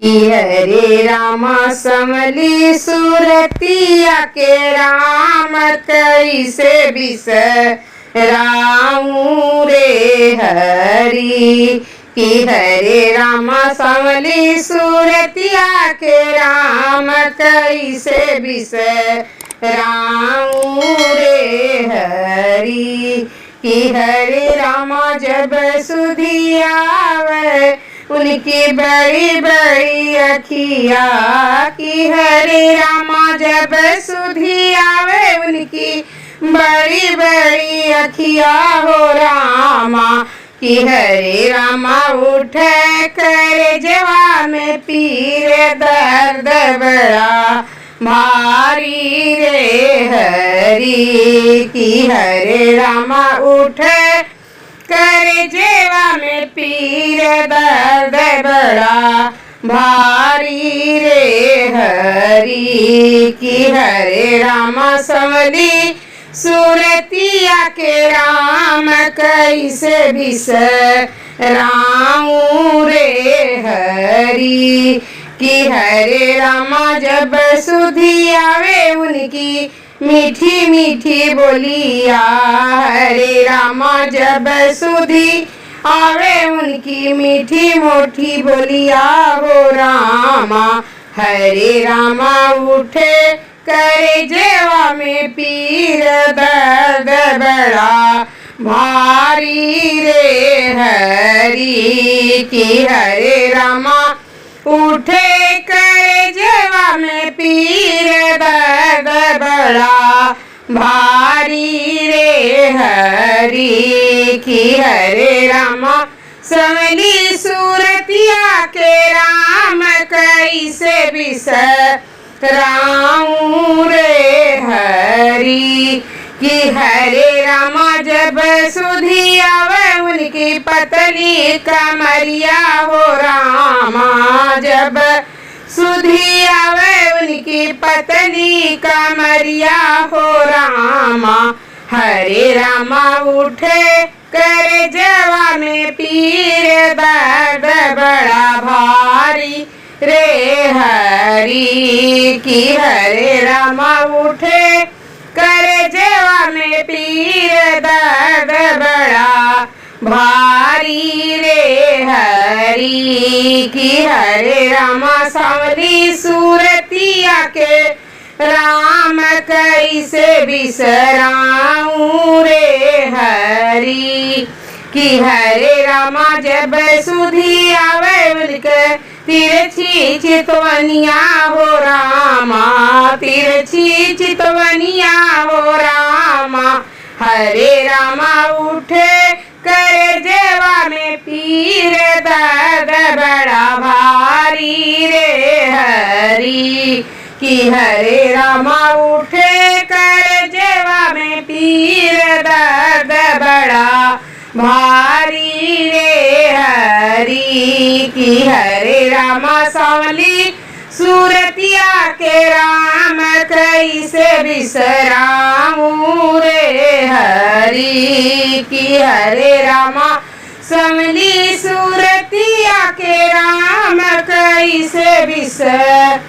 हरे राम समली सुरतिया के राम कैसे बिसराऊं रे हरि। कि हरे राम समली सुरतिया के राम कैसे बिसराऊं रे हरि। कि हरे राम जब सुधी आवे उनकी बड़ी बड़ी अखिया। कि हरे रामा जब सुधी आवे उनकी बड़ी बड़ी अखिया हो रामा। कि हरे रामा उठे कर जवा में पीर दर्द बड़ा भारी रे हरि। कि हरे रामा उठे कर जेवा में पीर दर्द बड़ा भारी रे हरि। कि हरे राम समली सुरतिया के राम कैसे बिसराऊं रे हरि। कि हरे रामा जब सुधी आवे उनकी मीठी मीठी बोलिया। हरे रामा जब सुधी आवे उनकी मीठी मोठी बोलिया हो रामा। हरे रामा उठे करे जेवा में पीर दर्द बड़ा भारी रे हरि। कि हरे रामा उठे करे जेवा में पीर दर्द बड़ा भारी रे हरि। कि हरे रामा समली सूरतिया के राम कैसे बिसराऊं रे हरि। कि हरे रामा जब सुधी आवे उनकी पतली कमरिया हो रामा। जब सुधी आवे उनकी पतली कमरिया हो रामा। हरे रामा उठे कर जवा में पीर दर्द बड़ा भारी रे हरि। कि हरे रामा उठे कर जेवा में पीर दर्द बड़ा भारी रे हरि। कि हरे रामा सांवली सूरतिया के राम कैसे बिसराऊं रे हरि। कि हरे रामा जब सुधी आवे उनके तिरछी चितवनिया हो रामा। तिरछी चितवनिया हो रामा। हरे रामा उठे कर जेवा में पीर दर्द बड़ा भारी रे हरि। कि हरे रामा उठे कर जेवा में पीर दर्द बड़ा भारी रे हरि। कि हरे रामा सांवली सूरतिया के राम कैसे बिसराऊं रे हरि। कि हरे रामा सांवली सूरतिया के राम कैसे बिसराऊं।